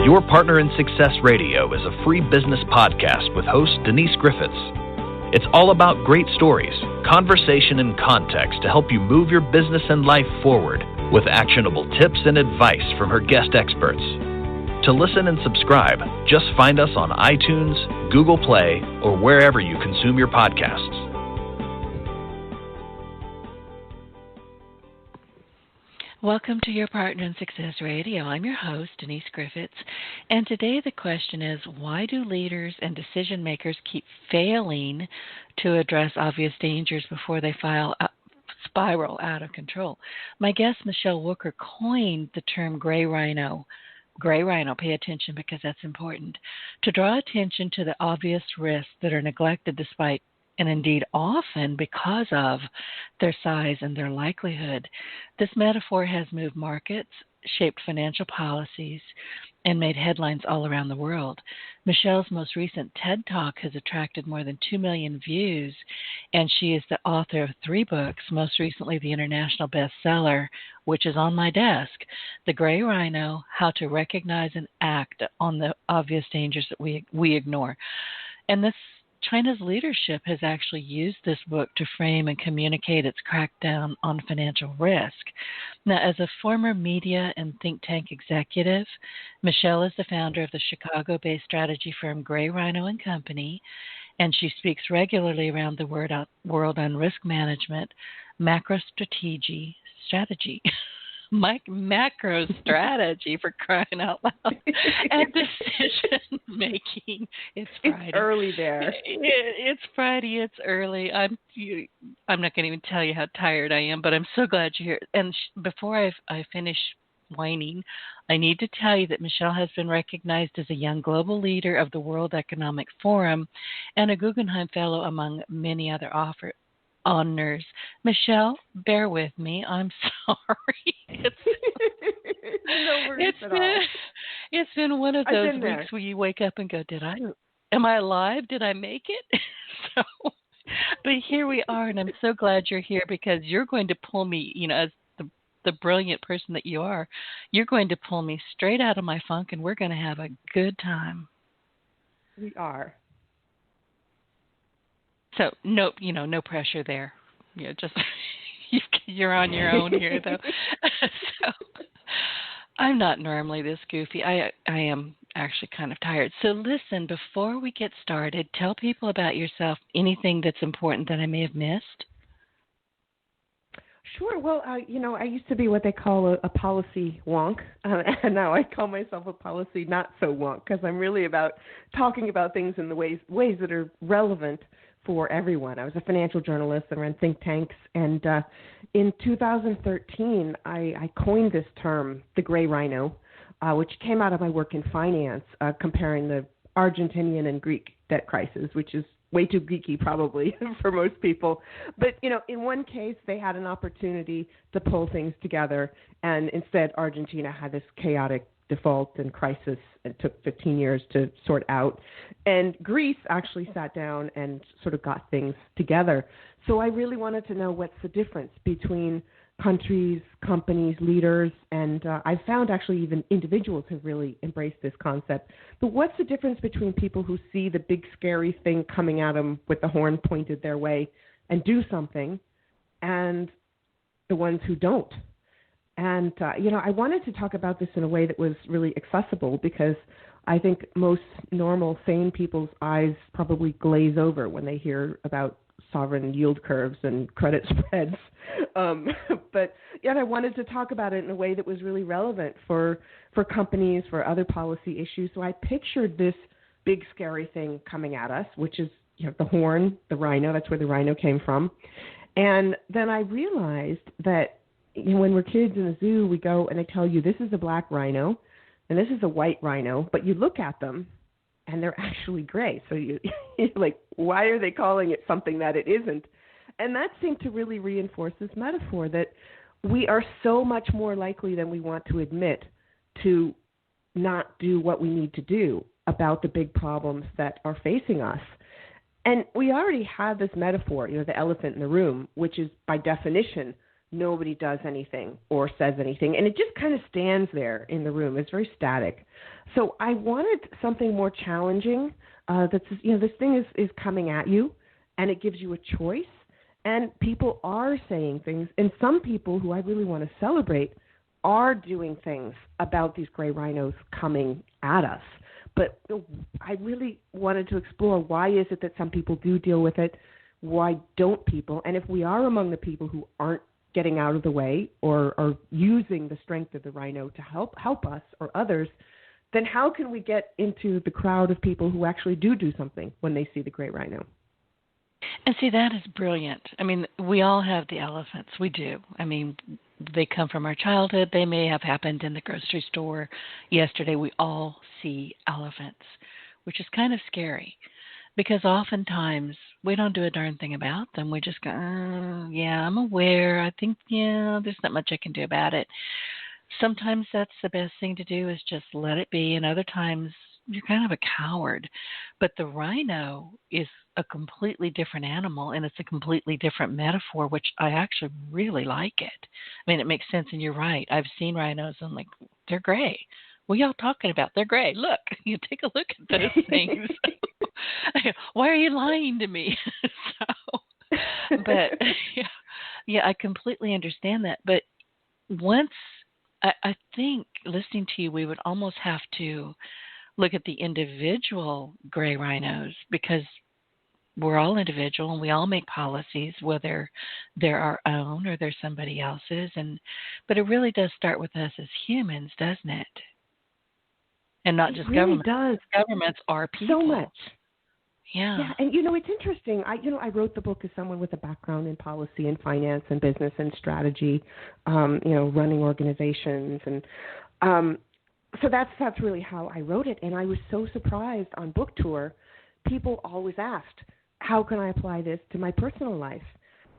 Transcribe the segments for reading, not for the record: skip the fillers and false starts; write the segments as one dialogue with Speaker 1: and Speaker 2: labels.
Speaker 1: Your Partner in Success Radio is a free business podcast with host Denise Griffiths. It's all about great stories, conversation, and context to help you move your business and life forward with actionable tips and advice from her guest experts. To listen and subscribe, just find us on iTunes, Google Play, or wherever you consume your podcasts.
Speaker 2: Welcome to Your Partner in Success Radio. I'm your host, Denise Griffiths, and today the question is, why do leaders and decision makers keep failing to address obvious dangers before they spiral out of control? My guest, Michele Wucker, coined the term gray rhino. Gray rhino, pay attention because that's important, to draw attention to the obvious risks that are neglected despite and indeed often because of their size and their likelihood. This metaphor has moved markets, shaped financial policies, and made headlines all around the world. Michele's most recent TED Talk has attracted more than 2 million views, and she is the author of 3 books, most recently the international bestseller, which is on my desk, The Gray Rhino, How to Recognize and Act on the Obvious Dangers That We Ignore. And China's leadership has actually used this book to frame and communicate its crackdown on financial risk. Now, as a former media and think tank executive, Michele is the founder of the Chicago-based strategy firm Gray Rhino and Company, and she speaks regularly around the world on risk management, macro strategy, macro strategy for crying out loud, and decision making. It's Friday.
Speaker 3: It's early there.
Speaker 2: It's Friday. It's early. I'm not going to even tell you how tired I am, but I'm so glad you're here. And before I finish whining, I need to tell you that Michele has been recognized as a young global leader of the World Economic Forum and a Guggenheim Fellow among many other honors. Michele, bear with me. I'm sorry. It's been one of those weeks where you wake up and go, am I alive? Did I make it? But here we are, and I'm so glad you're here because you're going to pull me, as the brilliant person that you are, you're going to pull me straight out of my funk, and we're going to have a good time.
Speaker 3: We are.
Speaker 2: So no pressure there. Just you're on your own here, though. So I'm not normally this goofy. I am actually kind of tired. So listen, before we get started, tell people about yourself. Anything that's important that I may have missed.
Speaker 3: Sure. Well, I used to be what they call a policy wonk, and now I call myself a policy not so wonk because I'm really about talking about things in the ways that are relevant for everyone. I was a financial journalist and ran think tanks, and in 2013, I coined this term, the gray rhino, which came out of my work in finance, comparing the Argentinian and Greek debt crisis, which is way too geeky probably for most people. But, in one case, they had an opportunity to pull things together, and instead Argentina had this chaotic default and crisis and took 15 years to sort out. And Greece actually sat down and sort of got things together. So I really wanted to know what's the difference between countries, companies, leaders, and I found actually even individuals have really embraced this concept. But what's the difference between people who see the big scary thing coming at them with the horn pointed their way and do something, and the ones who don't? And, I wanted to talk about this in a way that was really accessible because I think most normal, sane people's eyes probably glaze over when they hear about sovereign yield curves and credit spreads. But I wanted to talk about it in a way that was really relevant for companies, for other policy issues. So I pictured this big, scary thing coming at us, which is the horn, the rhino. That's where the rhino came from. And then I realized that when we're kids in the zoo, we go and they tell you this is a black rhino and this is a white rhino, but you look at them and they're actually gray. So you're like, why are they calling it something that it isn't? And that seemed to really reinforce this metaphor that we are so much more likely than we want to admit to not do what we need to do about the big problems that are facing us. And we already have this metaphor, the elephant in the room, which is by definition nobody does anything or says anything. And it just kind of stands there in the room. It's very static. So I wanted something more challenging that's, this thing is coming at you, and it gives you a choice. And people are saying things. And some people who I really want to celebrate are doing things about these gray rhinos coming at us. But I really wanted to explore, why is it that some people do deal with it? Why don't people? And if we are among the people who aren't getting out of the way or are using the strength of the rhino to help us or others, then how can we get into the crowd of people who actually do something when they see the gray rhino?
Speaker 2: And see, that is brilliant. I mean, we all have the elephants. We do. I mean, they come from our childhood. They may have happened in the grocery store yesterday. We all see elephants, which is kind of scary because oftentimes we don't do a darn thing about them. We just go, yeah, I'm aware. I think, there's not much I can do about it. Sometimes that's the best thing to do, is just let it be. And other times you're kind of a coward. But the rhino is a completely different animal, and it's a completely different metaphor, which I actually really like it. I mean, it makes sense, and you're right. I've seen rhinos, and I'm like, they're gray. What are y'all talking about? They're gray. Look, you take a look at those things. Why are you lying to me? But yeah, I completely understand that. But once, I think listening to you, we would almost have to look at the individual gray rhinos, because we're all individual and we all make policies, whether they're our own or they're somebody else's. But it really does start with us as humans, doesn't it? And not just governments. It really does. Governments are people.
Speaker 3: So much.
Speaker 2: Yeah.
Speaker 3: And it's interesting. I wrote the book as someone with a background in policy and finance and business and strategy, running organizations, and so that's really how I wrote it. And I was so surprised on book tour. People always asked, how can I apply this to my personal life?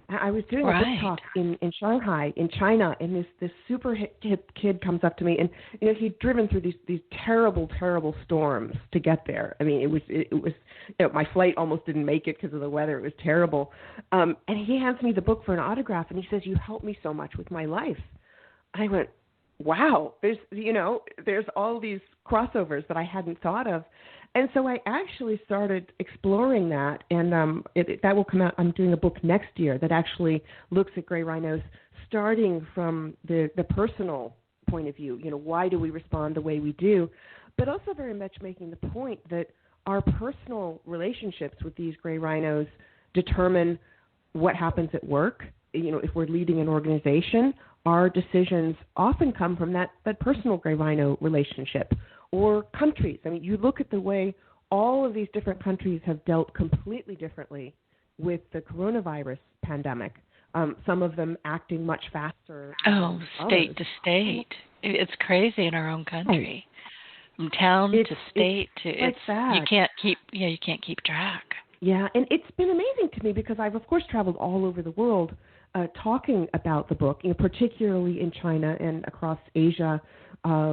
Speaker 3: I was doing a book talk in Shanghai, in China, and this super hip kid comes up to me, and he'd driven through these terrible, terrible storms to get there. I mean, it was my flight almost didn't make it because of the weather. It was terrible. And he hands me the book for an autograph, and he says, "You helped me so much with my life." I went, "Wow, there's all these crossovers that I hadn't thought of." And so I actually started exploring that, and that will come out. I'm doing a book next year that actually looks at gray rhinos starting from the personal point of view. Why do we respond the way we do? But also very much making the point that our personal relationships with these gray rhinos determine what happens at work. If we're leading an organization, our decisions often come from that personal gray rhino relationship. Or countries. I mean, you look at the way all of these different countries have dealt completely differently with the coronavirus pandemic. Some of them acting much faster.
Speaker 2: Oh, state to state. It's crazy in our own country. From town to state to
Speaker 3: like that.
Speaker 2: You can't keep track.
Speaker 3: Yeah, and it's been amazing to me because I've of course traveled all over the world talking about the book, particularly in China and across Asia,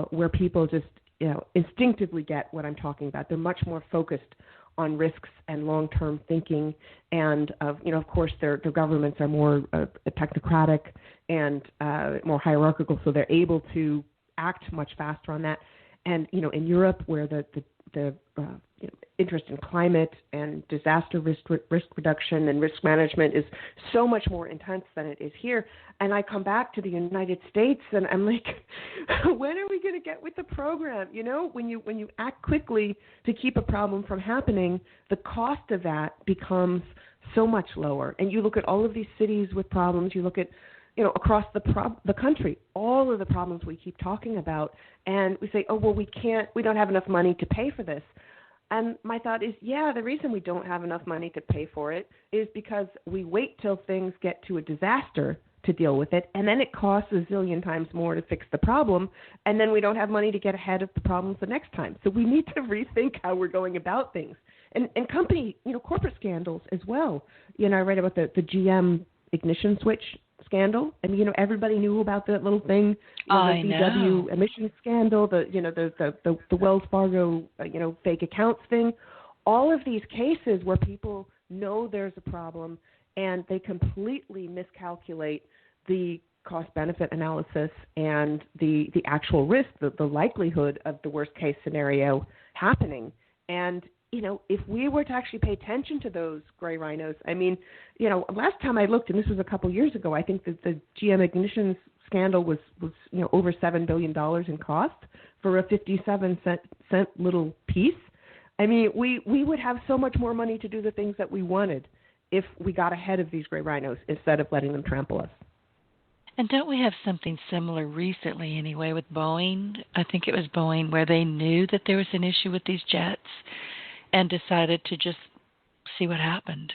Speaker 3: where people just instinctively get what I'm talking about. They're much more focused on risks and long-term thinking, and of course, their governments are more technocratic and more hierarchical, so they're able to act much faster on that. And in Europe, where the interest in climate and disaster risk reduction and risk management is so much more intense than it is here. And I come back to the United States and I'm like, when are we going to get with the program? When you act quickly to keep a problem from happening, the cost of that becomes so much lower. And you look at all of these cities with problems, you look at across the country, all of the problems we keep talking about, and we say, oh, well, we don't have enough money to pay for this. And my thought is, the reason we don't have enough money to pay for it is because we wait till things get to a disaster to deal with it, and then it costs a zillion times more to fix the problem, and then we don't have money to get ahead of the problems the next time. So we need to rethink how we're going about things. And company, corporate scandals as well. I read about the GM ignition switch scandal. I mean, everybody knew about that little thing, the VW emission scandal, the Wells Fargo, fake accounts thing. All of these cases where people know there's a problem and they completely miscalculate the cost-benefit analysis and the actual risk, the likelihood of the worst-case scenario happening. And, if we were to actually pay attention to those gray rhinos, I mean, last time I looked, and this was a couple years ago, I think that the GM ignitions scandal was over $7 billion in cost for a 57-cent little piece. I mean, we would have so much more money to do the things that we wanted if we got ahead of these gray rhinos instead of letting them trample us.
Speaker 2: And don't we have something similar recently anyway with Boeing? I think it was Boeing where they knew that there was an issue with these jets and decided to just see what happened.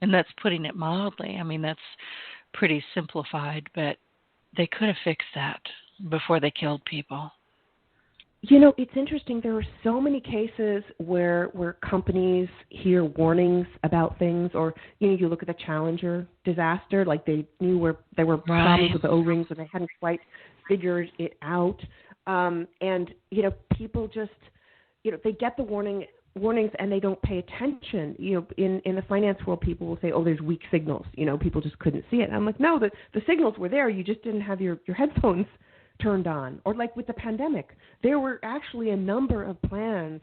Speaker 2: And that's putting it mildly. I mean, that's pretty simplified, but they could have fixed that before they killed people.
Speaker 3: It's interesting. There are so many cases where companies hear warnings about things, or you look at the Challenger disaster, like they knew where there were problems with the O-rings and they hadn't quite figured it out. And people just they get the warnings and they don't pay attention. In the finance world, people will say, "Oh, there's weak signals." People just couldn't see it. And I'm like, no, the signals were there. You just didn't have your headphones turned on. Or like with the pandemic, there were actually a number of plans.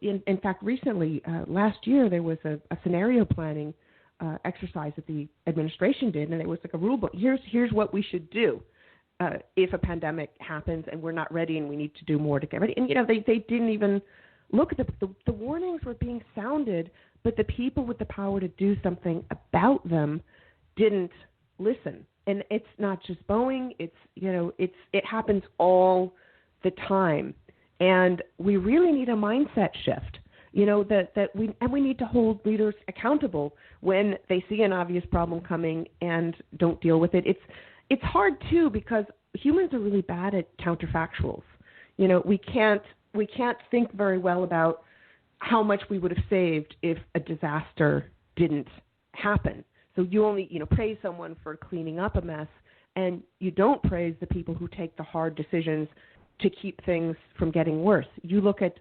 Speaker 3: In fact, recently, last year, there was a scenario planning exercise that the administration did, and it was like a rule book. Here's what we should do if a pandemic happens and we're not ready and we need to do more to get ready. And they didn't even look at the warnings were being sounded, but the people with the power to do something about them didn't listen. And it's not just Boeing. It happens all the time. And we really need a mindset shift, we need to hold leaders accountable when they see an obvious problem coming and don't deal with it. It's hard too, because humans are really bad at counterfactuals. We can't think very well about how much we would have saved if a disaster didn't happen. So you only, praise someone for cleaning up a mess, and you don't praise the people who take the hard decisions to keep things from getting worse. You look at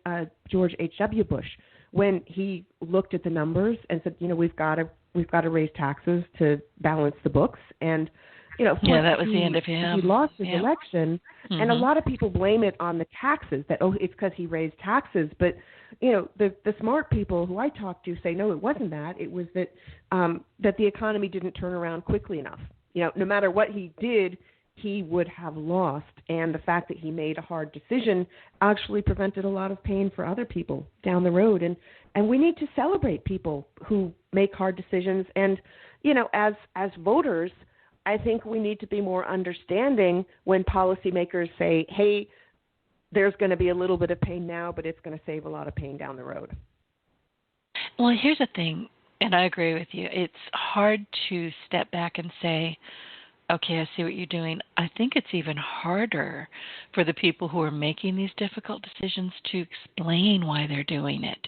Speaker 3: George H.W. Bush when he looked at the numbers and said, we've got to raise taxes to balance the books, and
Speaker 2: that was the end of him.
Speaker 3: He lost his election, and a lot of people blame it on the taxes, that, it's because he raised taxes. But, the smart people who I talk to say, no, it wasn't that. It was that the economy didn't turn around quickly enough. No matter what he did, he would have lost. And the fact that he made a hard decision actually prevented a lot of pain for other people down the road. And we need to celebrate people who make hard decisions. And, as voters, I think we need to be more understanding when policymakers say, hey, there's going to be a little bit of pain now, but it's going to save a lot of pain down the road.
Speaker 2: Well, here's the thing, and I agree with you. It's hard to step back and say, okay, I see what you're doing. I think it's even harder for the people who are making these difficult decisions to explain why they're doing it.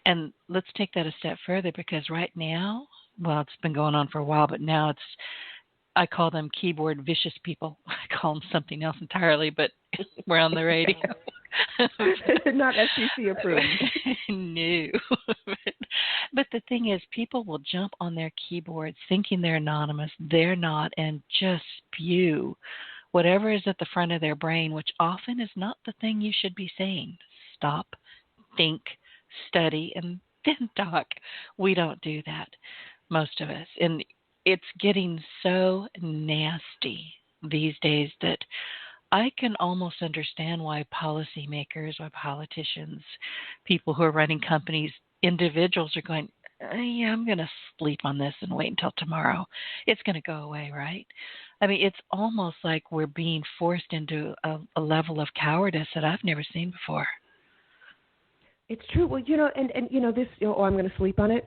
Speaker 2: And let's take that a step further, because right now, well, it's been going on for a while, but now I call them keyboard vicious people. I call them something else entirely, but we're on the radio.
Speaker 3: Not FCC approved.
Speaker 2: No. But the thing is, people will jump on their keyboards thinking they're anonymous. They're not, and just spew whatever is at the front of their brain, which often is not the thing you should be saying. Stop, think, study, and then talk. We don't do that, most of us. And it's getting so nasty these days that I can almost understand why policymakers, why politicians, people who are running companies, individuals are going, yeah, I'm going to sleep on this and wait until tomorrow. It's going to go away, right? I mean, it's almost like we're being forced into a level of cowardice that I've never seen before.
Speaker 3: It's true. Well, and this, I'm going to sleep on it.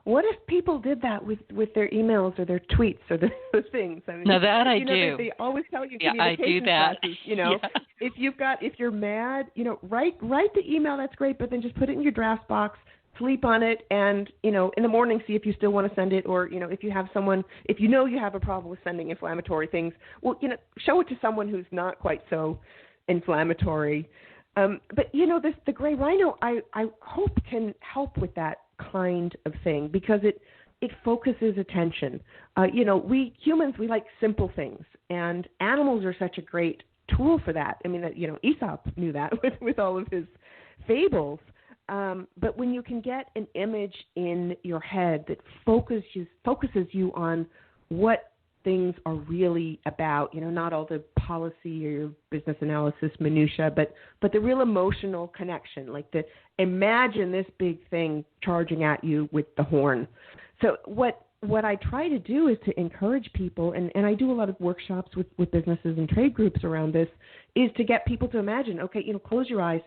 Speaker 3: What if people did that with their emails or their tweets or those things? I mean,
Speaker 2: now that I do.
Speaker 3: They always tell you.
Speaker 2: Yeah, I do that.
Speaker 3: Classes, if you're mad, write the email. That's great, but then just put it in your draft box, sleep on it, and in the morning see if you still want to send it, or if you have someone, if you have a problem with sending inflammatory things, well, show it to someone who's not quite so inflammatory. But the gray rhino, I hope can help with that kind of thing, because it focuses attention. We humans, we like simple things, and animals are such a great tool for that. I mean, Aesop knew that with all of his fables. But when you can get an image in your head that focuses you on what things are really about, not all the policy or your business analysis minutia, but the real emotional connection, like imagine this big thing charging at you with the horn. So what I try to do is to encourage people, and I do a lot of workshops with businesses and trade groups around this, is to get people to imagine, okay, close your eyes.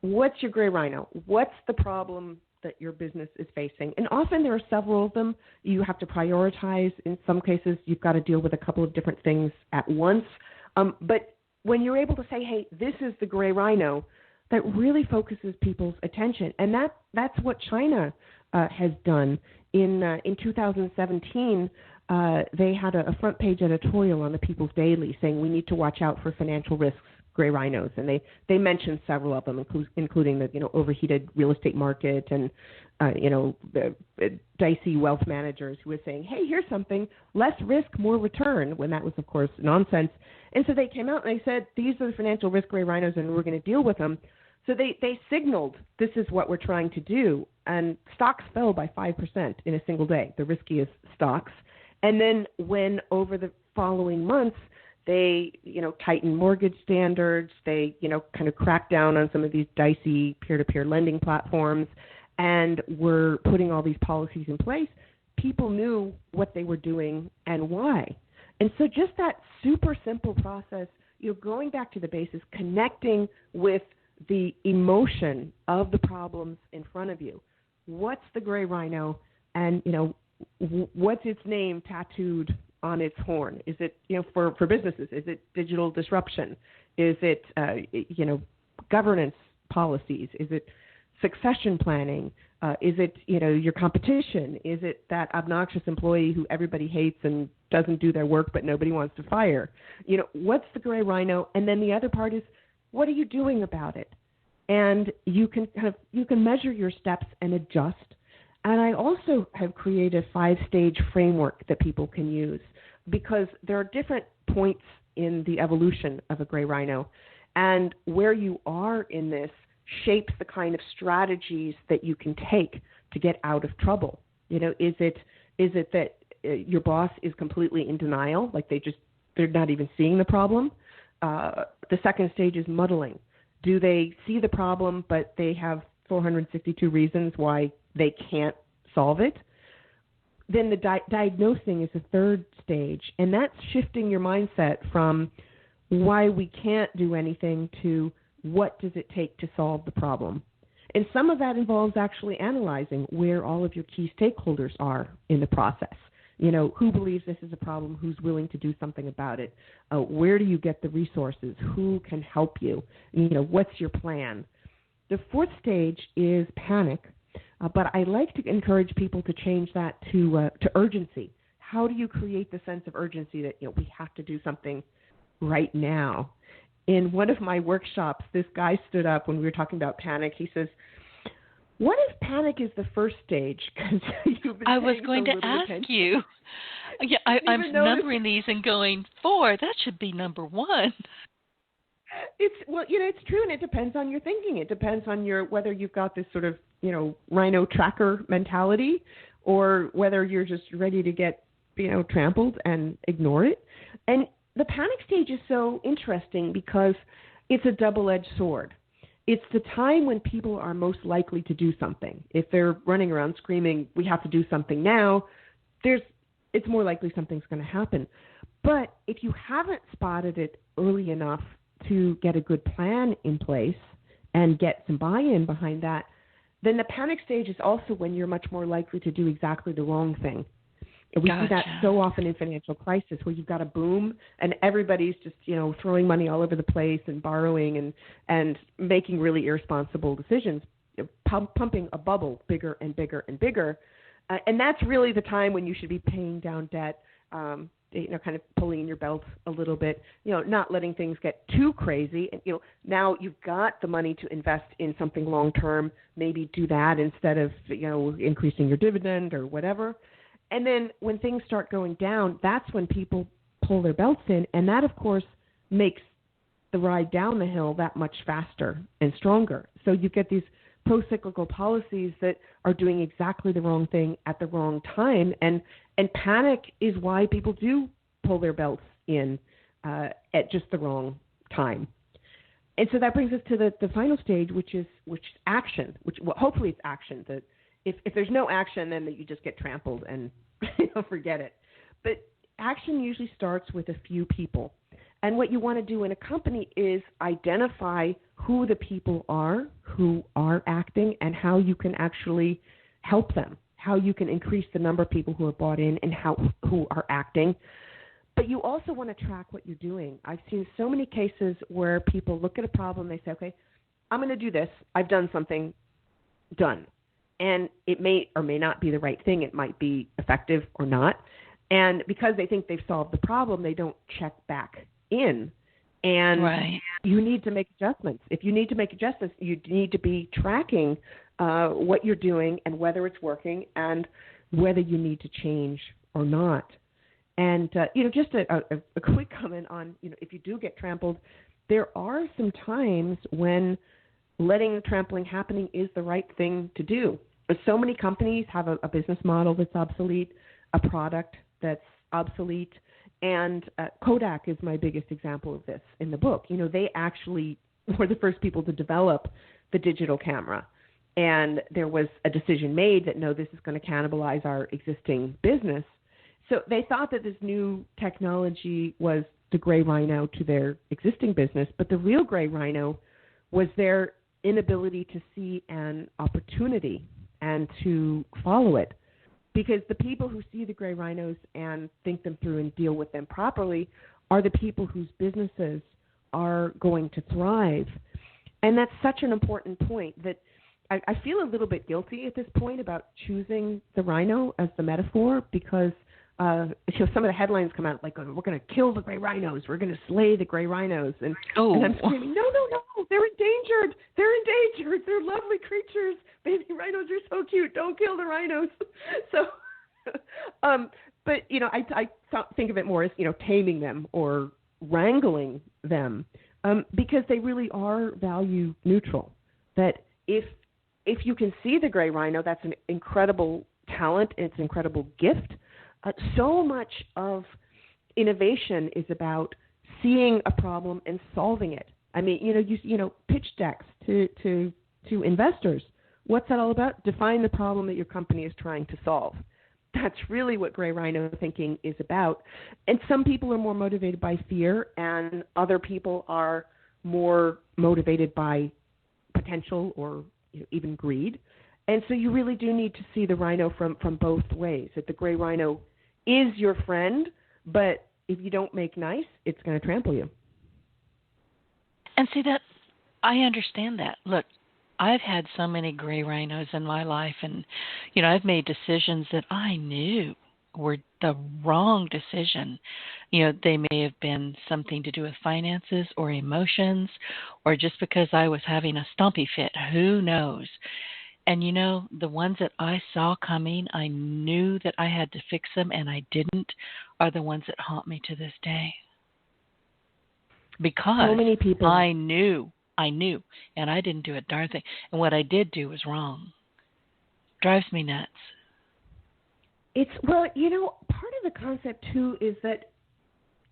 Speaker 3: What's your gray rhino? What's the problem that your business is facing? And often there are several of them. You have to prioritize. In some cases, you've got to deal with a couple of different things at once. But when you're able to say, hey, this is the gray rhino, that really focuses people's attention. And that's what China has done. In 2017, they had a front page editorial on the People's Daily saying we need to watch out for financial risks, gray rhinos, and they mentioned several of them, including the overheated real estate market and the dicey wealth managers who were saying, hey, here's something, less risk, more return, when that was, of course, nonsense. And so they came out and they said, these are the financial risk gray rhinos, and we're going to deal with them. So they signaled this is what we're trying to do, and stocks fell by 5% in a single day, the riskiest stocks. And then when over the following months they tightened mortgage standards, they kind of cracked down on some of these dicey peer-to-peer lending platforms, and were putting all these policies in place, people knew what they were doing and why. And so just that super simple process, going back to the basics, connecting with the emotion of the problems in front of you. What's the gray rhino, and what's its name tattooed on its horn? Is it for businesses? Is it digital disruption? Is it governance policies? Is it succession planning? Is it your competition? Is it that obnoxious employee who everybody hates and doesn't do their work but nobody wants to fire? What's the gray rhino? And then the other part is, what are you doing about it? And you can measure your steps and adjust. And I also have created a 5-stage framework that people can use, because there are different points in the evolution of a gray rhino, and where you are in this shapes the kind of strategies that you can take to get out of trouble. Is it that your boss is completely in denial, like they're not even seeing the problem? The second stage is muddling. Do they see the problem, but they have 462 reasons why they can't solve it? Then the diagnosing is the third stage, and that's shifting your mindset from why we can't do anything to what does it take to solve the problem. And some of that involves actually analyzing where all of your key stakeholders are in the process. Who believes this is a problem? Who's willing to do something about it? Where do you get the resources? Who can help you? What's your plan? The fourth stage is panic, but I like to encourage people to change that to urgency. How do you create the sense of urgency that we have to do something right now? In one of my workshops, this guy stood up when we were talking about panic. He says, what if panic is the first stage?
Speaker 2: I was going to ask you. Yeah, I'm numbering these and going, 4, that should be number 1.
Speaker 3: It's true, and it depends on your thinking. It depends on whether you've got this sort of, rhino tracker mentality, or whether you're just ready to get, trampled and ignore it. And the panic stage is so interesting because it's a double-edged sword. It's the time when people are most likely to do something. If they're running around screaming, we have to do something now, it's more likely something's going to happen. But if you haven't spotted it early enough to get a good plan in place and get some buy-in behind that, then the panic stage is also when you're much more likely to do exactly the wrong thing. And we see that so often in financial crisis, where you've got a boom and everybody's just, throwing money all over the place and borrowing and making really irresponsible decisions, pumping a bubble bigger and bigger and bigger. And that's really the time when you should be paying down debt, kind of pulling your belt a little bit, not letting things get too crazy. And, now you've got the money to invest in something long-term, maybe do that instead of, increasing your dividend or whatever. And then when things start going down, that's when people pull their belts in. And that, of course, makes the ride down the hill that much faster and stronger. So you get these pro-cyclical policies that are doing exactly the wrong thing at the wrong time. And panic is why people do pull their belts in at just the wrong time. And so that brings us to the final stage, which is action, hopefully it's action. That if there's no action, then that you just get trampled and forget it. But action usually starts with a few people. And what you want to do in a company is identify who the people are who are acting and how you can actually help them, how you can increase the number of people who are bought in and who are acting. But you also want to track what you're doing. I've seen so many cases where people look at a problem, they say, okay, I'm going to do this. I've done something, done. And it may or may not be the right thing. It might be effective or not. And because they think they've solved the problem, they don't check back in. And you need to make adjustments. If you need to make adjustments, you need to be tracking what you're doing and whether it's working and whether you need to change or not. And, just a quick comment on, if you do get trampled, there are some times when letting the trampling happening is the right thing to do. So many companies have a business model that's obsolete, a product that's obsolete, and Kodak is my biggest example of this in the book. They actually were the first people to develop the digital camera. And there was a decision made that, no, this is going to cannibalize our existing business. So they thought that this new technology was the gray rhino to their existing business, but the real gray rhino was their inability to see an opportunity and to follow it. Because the people who see the gray rhinos and think them through and deal with them properly are the people whose businesses are going to thrive. And that's such an important point that I feel a little bit guilty at this point about choosing the rhino as the metaphor because some of the headlines come out like, we're going to kill the gray rhinos. We're going to slay the gray rhinos. And I'm screaming, no, they're endangered. They're lovely creatures. Baby rhinos are so cute. Don't kill the rhinos. So, but, I think of it more as, taming them or wrangling them because they really are value neutral. That if you can see the gray rhino, that's an incredible talent. It's an incredible gift. So much of innovation is about seeing a problem and solving it. I mean, pitch decks to investors. What's that all about? Define the problem that your company is trying to solve. That's really what gray rhino thinking is about. And some people are more motivated by fear, and other people are more motivated by potential or even greed. And so you really do need to see the rhino from both ways, that the gray rhino is your friend, but if you don't make nice, it's going to trample you.
Speaker 2: And see that, I understand that. Look, I've had so many gray rhinos in my life, and, I've made decisions that I knew were the wrong decision. They may have been something to do with finances or emotions, or just because I was having a stompy fit. Who knows? And, the ones that I saw coming, I knew that I had to fix them, and I didn't, are the ones that haunt me to this day. Because
Speaker 3: so many people.
Speaker 2: I knew, and I didn't do a darn thing. And what I did do was wrong. Drives me nuts.
Speaker 3: Part of the concept, too, is that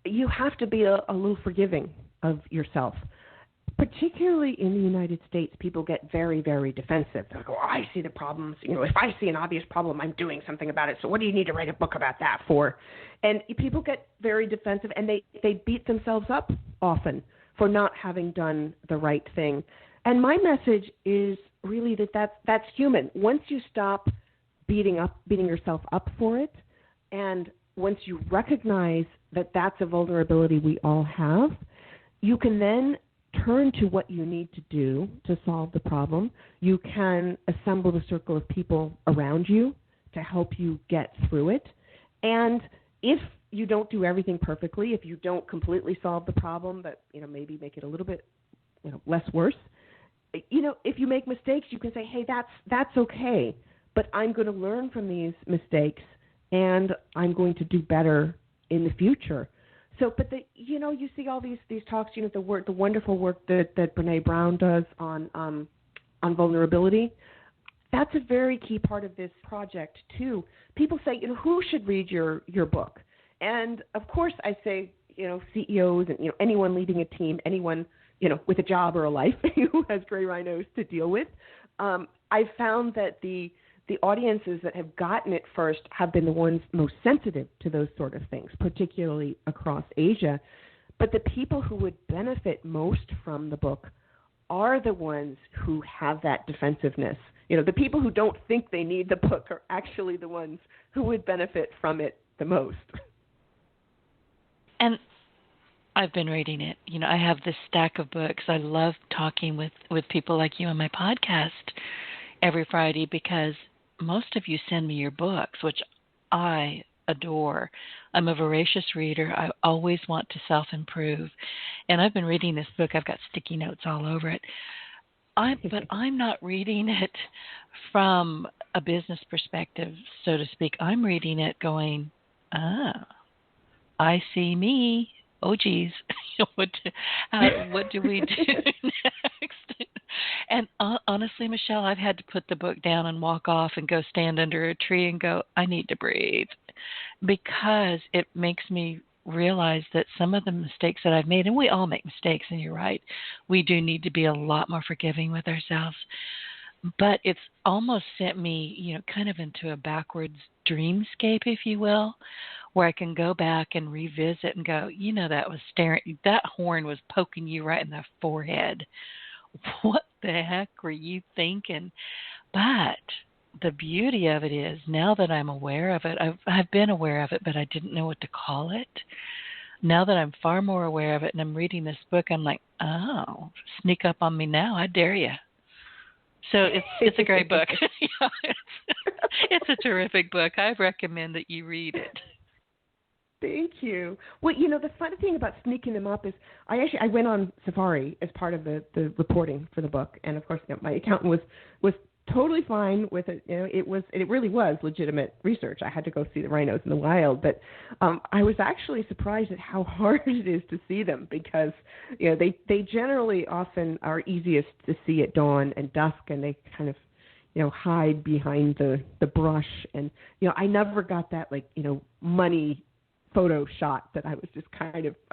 Speaker 3: you have to be a little forgiving of yourself. Particularly in the United States, people get very, very defensive. They go, I see the problems. If I see an obvious problem, I'm doing something about it. So what do you need to write a book about that for? And people get very defensive, and they beat themselves up often for not having done the right thing. And my message is really that's human. Once you stop beating yourself up for it, and once you recognize that that's a vulnerability we all have, you can then turn to what you need to do to solve the problem. You can assemble the circle of people around you to help you get through it. And if you don't do everything perfectly, if you don't completely solve the problem, but maybe make it a little bit less worse, if you make mistakes, you can say, hey, that's okay, but I'm going to learn from these mistakes and I'm going to do better in the future. So, but you see all these talks, the wonderful work that Brené Brown does on vulnerability. That's a very key part of this project too. People say, who should read your book? And of course, I say, CEOs and anyone leading a team, anyone with a job or a life who has gray rhinos to deal with. I've found that the audiences that have gotten it first have been the ones most sensitive to those sort of things, particularly across Asia. But the people who would benefit most from the book are the ones who have that defensiveness. The people who don't think they need the book are actually the ones who would benefit from it the most.
Speaker 2: And I've been reading it. I have this stack of books. I love talking with people like you on my podcast every Friday because most of you send me your books, which I adore. I'm a voracious reader. I always want to self-improve. And I've been reading this book. I've got sticky notes all over it. But I'm not reading it from a business perspective, so to speak. I'm reading it going, I see me. Oh, geez, what do we do next? And honestly, Michele, I've had to put the book down and walk off and go stand under a tree and go, I need to breathe, because it makes me realize that some of the mistakes that I've made, and we all make mistakes, and you're right, we do need to be a lot more forgiving with ourselves. But it's almost sent me, kind of into a backwards dreamscape, if you will, where I can go back and revisit and go, that horn was poking you right in the forehead. What the heck were you thinking? But the beauty of it is, now that I'm aware of it, I've been aware of it, but I didn't know what to call it. Now that I'm far more aware of it and I'm reading this book, I'm like, oh, sneak up on me now. I dare you. So it's a great book. It's a terrific book. I recommend that you read it.
Speaker 3: Thank you. Well, the fun thing about sneaking them up is I went on safari as part of the reporting for the book, and of course, my accountant was totally fine with it. It really was legitimate research. I had to go see the rhinos in the wild, but I was actually surprised at how hard it is to see them, because they generally often are easiest to see at dawn and dusk, and they kind of hide behind the brush, and I never got that money photo shot that I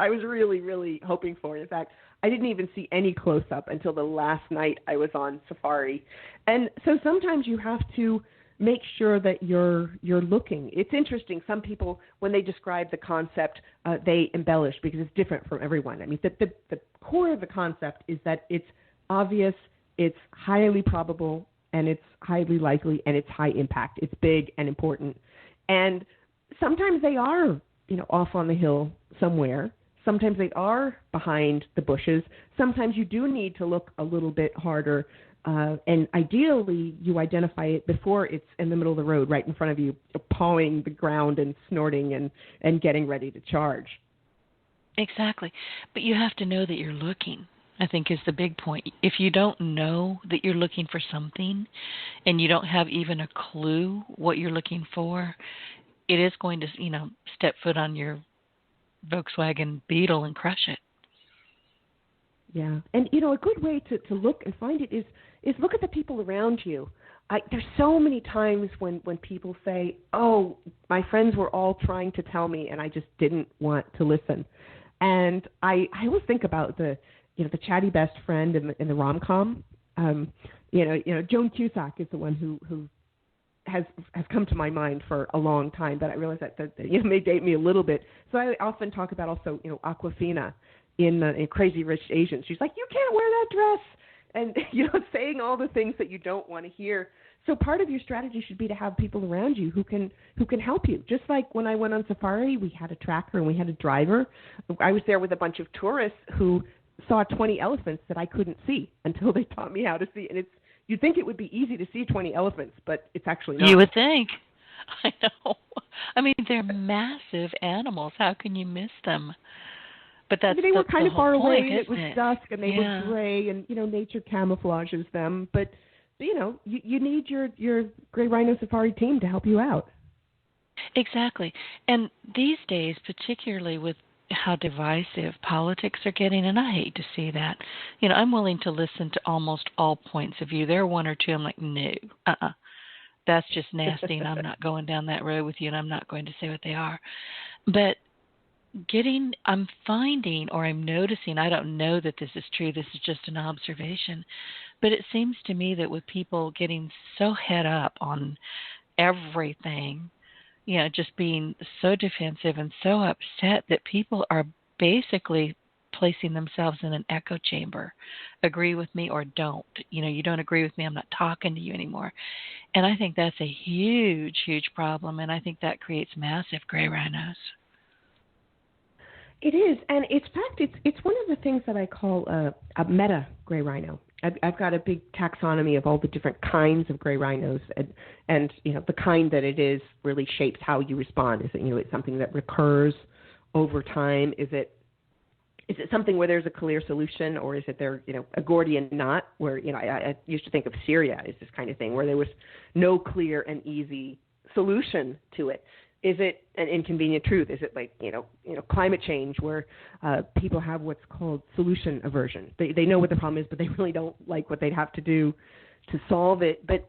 Speaker 3: was really, really hoping for. In fact, I didn't even see any close-up until the last night I was on safari. And so sometimes you have to make sure that you're looking. It's interesting. Some people, when they describe the concept, they embellish because it's different from everyone. I mean, the core of the concept is that it's obvious, it's highly probable, and it's highly likely, and it's high impact. It's big and important. And sometimes they are off on the hill somewhere. Sometimes they are behind the bushes. Sometimes you do need to look a little bit harder. And ideally, you identify it before it's in the middle of the road, right in front of you, pawing the ground and snorting and getting ready to charge.
Speaker 2: Exactly. But you have to know that you're looking, I think, is the big point. If you don't know that you're looking for something and you don't have even a clue what you're looking for, it is going to, step foot on your Volkswagen Beetle and crush it.
Speaker 3: Yeah. And, a good way to look and find it is look at the people around you. There's so many times when people say, oh, my friends were all trying to tell me and I just didn't want to listen. And I always think about the chatty best friend in the rom-com. Joan Cusack is the one who has come to my mind for a long time, but I realize that may date me a little bit. So I often talk about also, Awkwafina in Crazy Rich Asians. She's like, you can't wear that dress. And, saying all the things that you don't want to hear. So part of your strategy should be to have people around you who can help you. Just like when I went on safari, we had a tracker and we had a driver. I was there with a bunch of tourists who saw 20 elephants that I couldn't see until they taught me how to see. And you'd think it would be easy to see 20 elephants, but it's actually not.
Speaker 2: You would think. I know. I mean, they're massive animals. How can you miss them? But that's
Speaker 3: they were kind of far away, and it was dusk, and they were gray, and nature camouflages them. But you need your Gray Rhino Safari team to help you out.
Speaker 2: Exactly. And these days, particularly with how divisive politics are getting, and I hate to see that. I'm willing to listen to almost all points of view. There are one or two I'm like, no, that's just nasty, and I'm not going down that road with you, and I'm not going to say what they are. But I'm finding, or I'm noticing, I don't know that this is true, this is just an observation, but it seems to me that with people getting so head up on everything, just being so defensive and so upset, that people are basically placing themselves in an echo chamber. Agree with me or don't. You don't agree with me, I'm not talking to you anymore. And I think that's a huge, huge problem, and I think that creates massive gray rhinos.
Speaker 3: It is, and in fact, it's one of the things that I call a meta gray rhino. I've got a big taxonomy of all the different kinds of gray rhinos, and the kind that it is really shapes how you respond. Is it it's something that recurs over time? Is it something where there's a clear solution, or is it there a Gordian knot where I used to think of Syria as this kind of thing where there was no clear and easy solution to it. Is it an inconvenient truth? Is it like, climate change where people have what's called solution aversion? They know what the problem is, but they really don't like what they'd have to do to solve it. But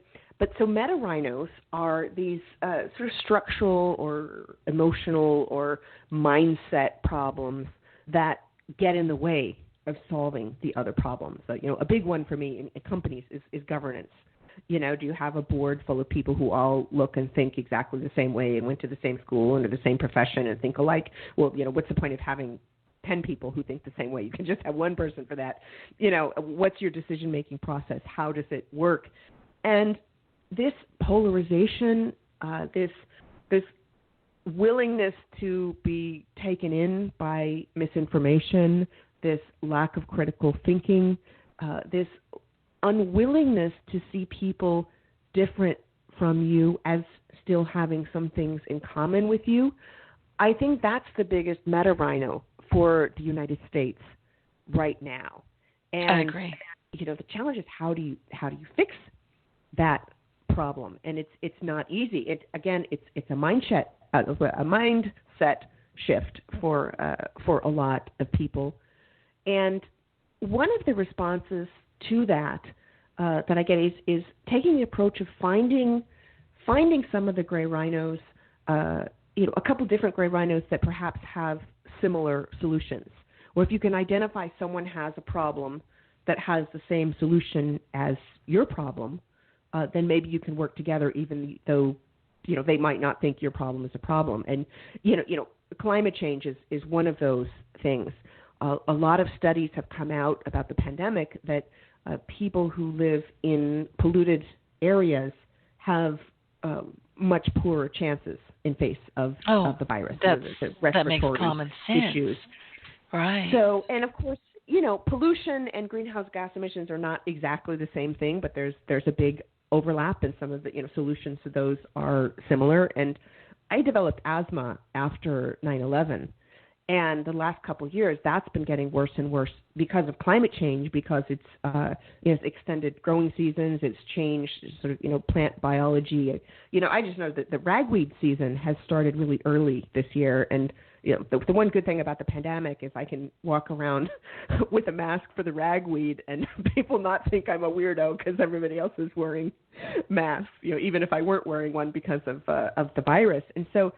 Speaker 3: so meta rhinos are these sort of structural or emotional or mindset problems that get in the way of solving the other problems. So, a big one for me in companies is governance. Do you have a board full of people who all look and think exactly the same way and went to the same school and are the same profession and think alike? Well, what's the point of having 10 people who think the same way? You can just have one person for that. What's your decision-making process? How does it work? And this polarization, this willingness to be taken in by misinformation, this lack of critical thinking, this unwillingness to see people different from you as still having some things in common with you, I think that's the biggest meta rhino for the United States right now. And
Speaker 2: I agree.
Speaker 3: The challenge is how do you fix that problem? And it's not easy. It's a mindset shift for a lot of people. And one of the responses to that I get is taking the approach of finding some of the gray rhinos, a couple different gray rhinos that perhaps have similar solutions. Or if you can identify someone has a problem that has the same solution as your problem, then maybe you can work together, even though they might not think your problem is a problem. And climate change is one of those things. A lot of studies have come out about the pandemic that people who live in polluted areas have much poorer chances in face of the virus, the respiratory
Speaker 2: that makes common sense.
Speaker 3: Issues.
Speaker 2: Right.
Speaker 3: So, and of course, pollution and greenhouse gas emissions are not exactly the same thing, but there's a big overlap, and some of the solutions to those are similar. And I developed asthma after 9/11. And the last couple of years, that's been getting worse and worse because of climate change, because it's extended growing seasons, it's changed sort of, plant biology. I just know that the ragweed season has started really early this year. And, the one good thing about the pandemic is I can walk around with a mask for the ragweed and people not think I'm a weirdo because everybody else is wearing masks, even if I weren't wearing one because of the virus. And so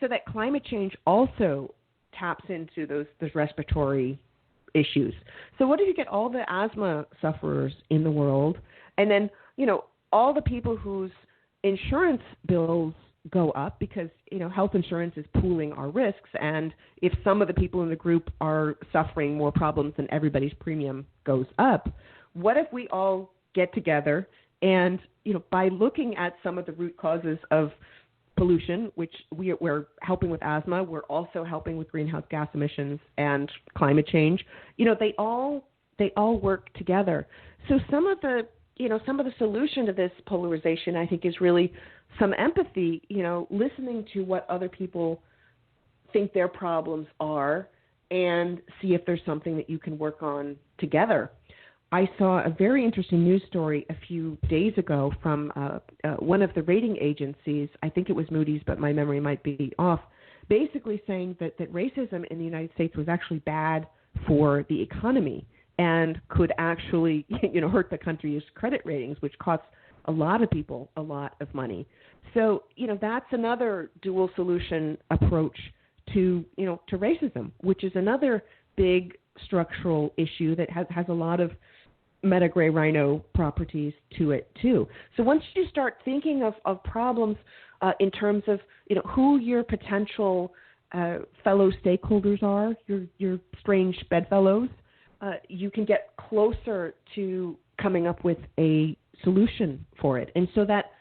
Speaker 3: that climate change also taps into those respiratory issues. So what if you get all the asthma sufferers in the world, and then, all the people whose insurance bills go up because, health insurance is pooling our risks, and if some of the people in the group are suffering more problems, then everybody's premium goes up. What if we all get together and, by looking at some of the root causes of pollution, which we're helping with asthma, we're also helping with greenhouse gas emissions and climate change. They all work together. So some of the solution to this polarization, I think, is really some empathy. Listening to what other people think their problems are, and see if there's something that you can work on together. I saw a very interesting news story a few days ago from one of the rating agencies. I think it was Moody's, but my memory might be off. Basically saying that racism in the United States was actually bad for the economy and could actually, hurt the country's credit ratings, which costs a lot of people a lot of money. So, that's another dual solution approach to racism, which is another big structural issue that has a lot of meta gray rhino properties to it too. So once you start thinking of problems in terms of who your potential fellow stakeholders are, your strange bedfellows, you can get closer to coming up with a solution for it. And so that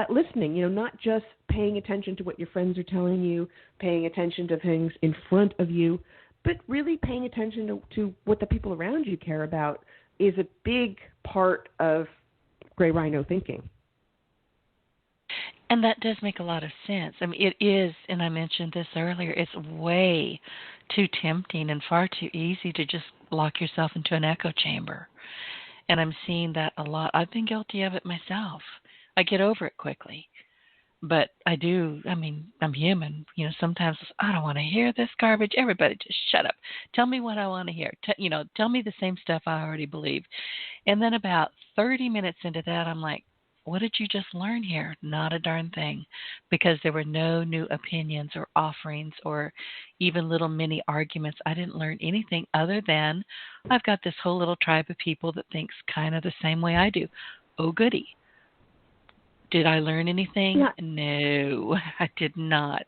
Speaker 3: listening, not just paying attention to what your friends are telling you, paying attention to things in front of you, but really paying attention to what the people around you care about is a big part of gray rhino thinking.
Speaker 2: And that does make a lot of sense. I mean, it is, and I mentioned this earlier, it's way too tempting and far too easy to just lock yourself into an echo chamber. And I'm seeing that a lot. I've been guilty of it myself. I get over it quickly. But I'm human. Sometimes I don't want to hear this garbage. Everybody just shut up. Tell me what I want to hear. Tell me the same stuff I already believe. And then about 30 minutes into that, I'm like, what did you just learn here? Not a darn thing, because there were no new opinions or offerings or even little mini arguments. I didn't learn anything other than I've got this whole little tribe of people that thinks kind of the same way I do. Oh, goody. Did I learn anything?
Speaker 3: Yeah.
Speaker 2: No, I did not.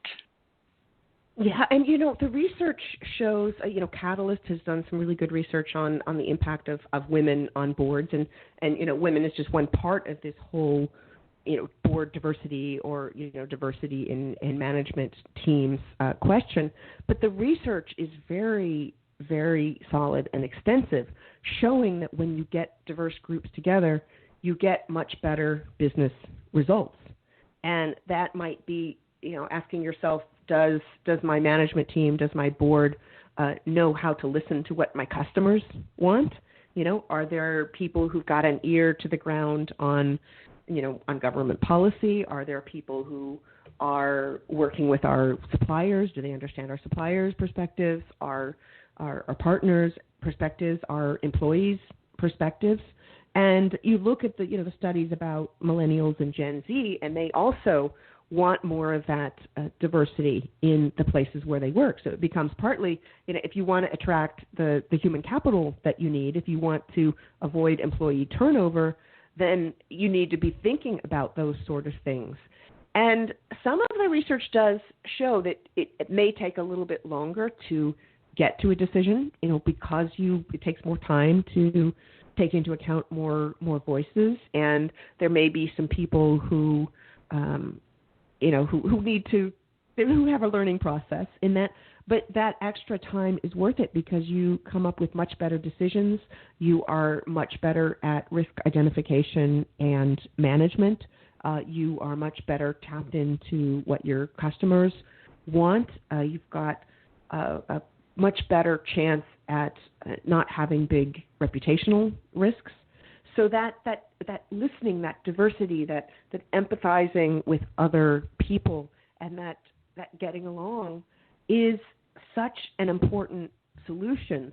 Speaker 3: Yeah, and the research shows, Catalyst has done some really good research on the impact of women on boards, and women is just one part of this whole, board diversity or, diversity in management teams question. But the research is very, very solid and extensive, showing that when you get diverse groups together, you get much better business results. And that might be, asking yourself, does my management team, does my board know how to listen to what my customers want? Are there people who've got an ear to the ground on government policy? Are there people who are working with our suppliers? Do they understand our suppliers' perspectives, our partners' perspectives, our employees' perspectives? And you look at the studies about millennials and Gen Z, and they also want more of that diversity in the places where they work. So it becomes partly, if you want to attract the human capital that you need, if you want to avoid employee turnover, then you need to be thinking about those sort of things. And some of the research does show that it may take a little bit longer to get to a decision, because it takes more time to take into account more voices, and there may be some people who who have a learning process in that, but that extra time is worth it because you come up with much better decisions. You are much better at risk identification and management. You are much better tapped into what your customers want. You've got a much better chance at not having big reputational risks. So that listening, that diversity, that empathizing with other people, and that getting along is such an important solution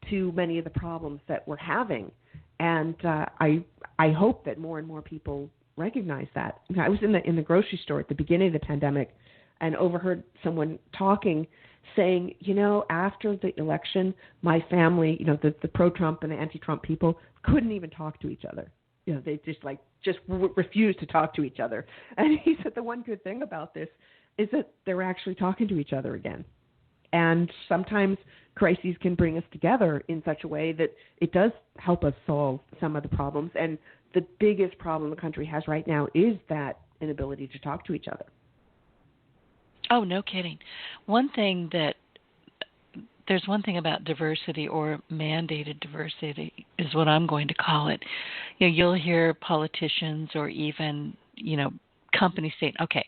Speaker 3: to many of the problems that we're having. And I hope that more and more people recognize that. I was in the grocery store at the beginning of the pandemic and overheard someone talking, saying, after the election, my family, the pro-Trump and the anti-Trump people couldn't even talk to each other. They just refused to talk to each other. And he said the one good thing about this is that they're actually talking to each other again. And sometimes crises can bring us together in such a way that it does help us solve some of the problems. And the biggest problem the country has right now is that inability to talk to each other.
Speaker 2: Oh, no kidding. There's one thing about diversity, or mandated diversity is what I'm going to call it. You'll hear politicians or even, companies saying, okay,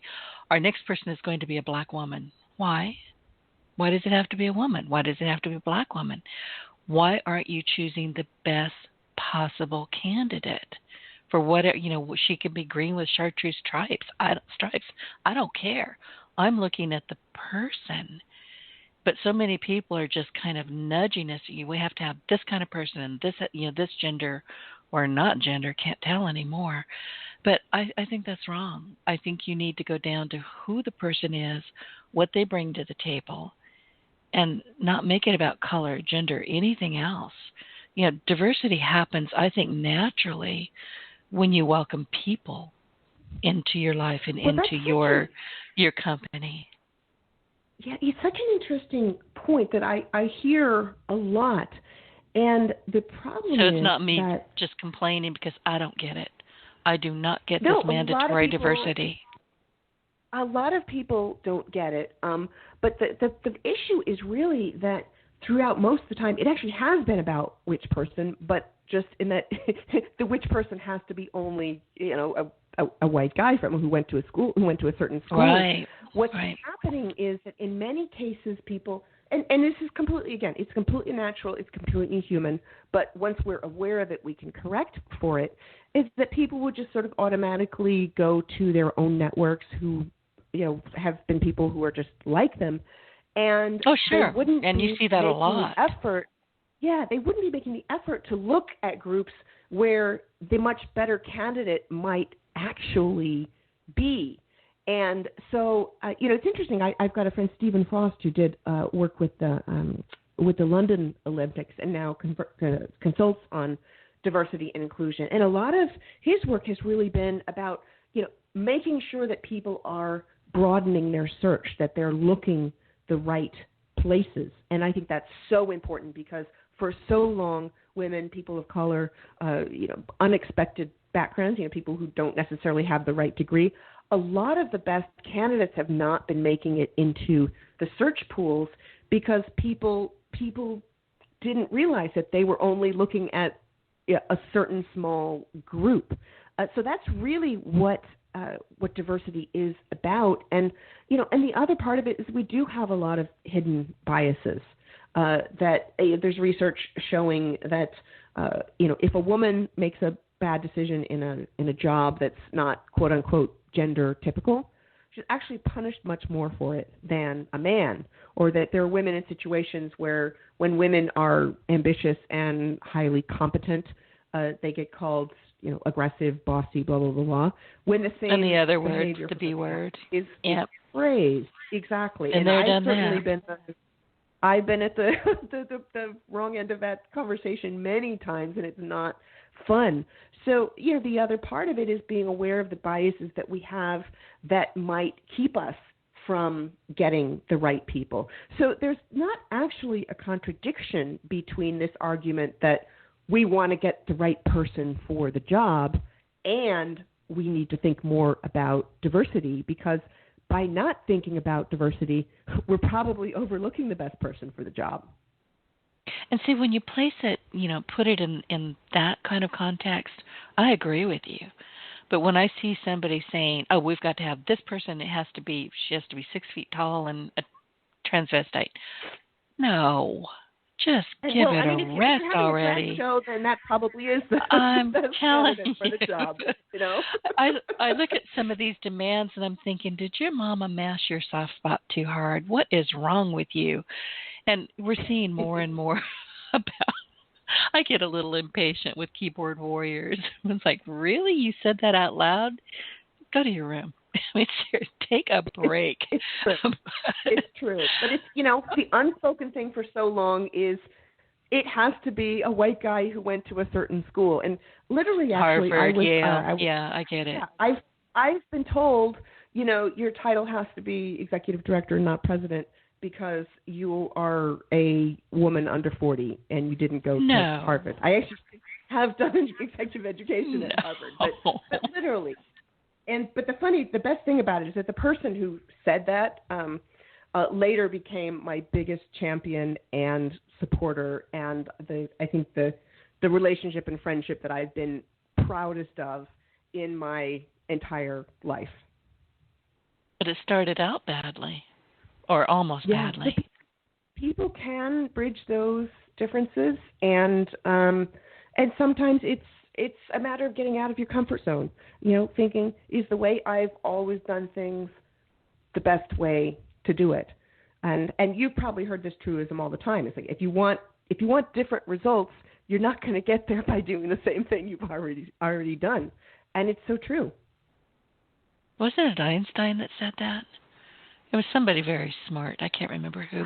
Speaker 2: our next person is going to be a black woman. Why? Why does it have to be a woman? Why does it have to be a black woman? Why aren't you choosing the best possible candidate for whatever, she could be green with chartreuse stripes. I don't care. I'm looking at the person. But so many people are just kind of nudging us. We have to have this kind of person and this, this gender or not gender, can't tell anymore. But I think that's wrong. I think you need to go down to who the person is, what they bring to the table, and not make it about color, gender, anything else. Diversity happens, I think, naturally when you welcome people into your life and into your company.
Speaker 3: Yeah, it's such an interesting point that I hear a lot. And the problem is
Speaker 2: so it's not me
Speaker 3: that
Speaker 2: just complaining because I don't get it. I do not get this mandatory diversity.
Speaker 3: A lot of people don't get it. But the issue is really that throughout most of the time, it actually has been about which person, but just in that the which person has to be only, a white guy who went to a certain school.
Speaker 2: Right.
Speaker 3: What's happening is that in many cases people, and this is completely, again, it's completely natural, it's completely human, but once we're aware of it, we can correct for it, is that people would just sort of automatically go to their own networks who, have been people who are just like them. And
Speaker 2: sure.
Speaker 3: They wouldn't
Speaker 2: and you see that a lot.
Speaker 3: They wouldn't be making the effort to look at groups where the much better candidate might actually be. And so, it's interesting. I've got a friend, Stephen Frost, who did work with the London Olympics and now consults on diversity and inclusion. And a lot of his work has really been about, making sure that people are broadening their search, that they're looking the right places. And I think that's so important because for so long, women, people of color, unexpected backgrounds, people who don't necessarily have the right degree, a lot of the best candidates have not been making it into the search pools because people didn't realize that they were only looking at a certain small group. So that's really what diversity is about. And, and the other part of it is we do have a lot of hidden biases. That there's research showing that, if a woman makes a bad decision in a job that's not quote unquote gender typical, she's actually punished much more for it than a man. Or that there are women in situations where when women are ambitious and highly competent, they get called, aggressive, bossy, blah, blah, blah, blah. When the same
Speaker 2: and the other word, the B word,
Speaker 3: is praised. Exactly.
Speaker 2: And
Speaker 3: I've been at the wrong end of that conversation many times, and it's not fun. So, the other part of it is being aware of the biases that we have that might keep us from getting the right people. So there's not actually a contradiction between this argument that we want to get the right person for the job and we need to think more about diversity, because by not thinking about diversity, we're probably overlooking the best person for the job.
Speaker 2: And see, when you place it, put it in that kind of context, I agree with you. But when I see somebody saying, oh, we've got to have this person, she has to be 6 feet tall and a transvestite. No, just give it a rest already.
Speaker 3: If you're having a show, then that probably is the
Speaker 2: candidate
Speaker 3: for the job.
Speaker 2: I look at some of these demands and I'm thinking, did your mama mash your soft spot too hard? What is wrong with you? And we're seeing more and more about. I get a little impatient with keyboard warriors. It's like, really? You said that out loud? Go to your room. I mean, seriously, take a break.
Speaker 3: It's true. But it's, the unspoken thing for so long is it has to be a white guy who went to a certain school. And literally, actually,
Speaker 2: Harvard, Yale. I get it.
Speaker 3: Yeah, I've been told, your title has to be executive director, not president, because you are a woman under 40 and you didn't go to Harvard. I actually have done executive education at Harvard, but literally. But the best thing about it is that the person who said that later became my biggest champion and supporter, and I think the relationship and friendship that I've been proudest of in my entire life.
Speaker 2: But it started out badly. Or almost badly.
Speaker 3: People can bridge those differences, and And sometimes it's a matter of getting out of your comfort zone. Thinking, is the way I've always done things the best way to do it? And you've probably heard this truism all the time. It's like if you want different results, you're not going to get there by doing the same thing you've already done. And it's so true.
Speaker 2: Wasn't it Einstein that said that? It was somebody very smart. I can't remember who.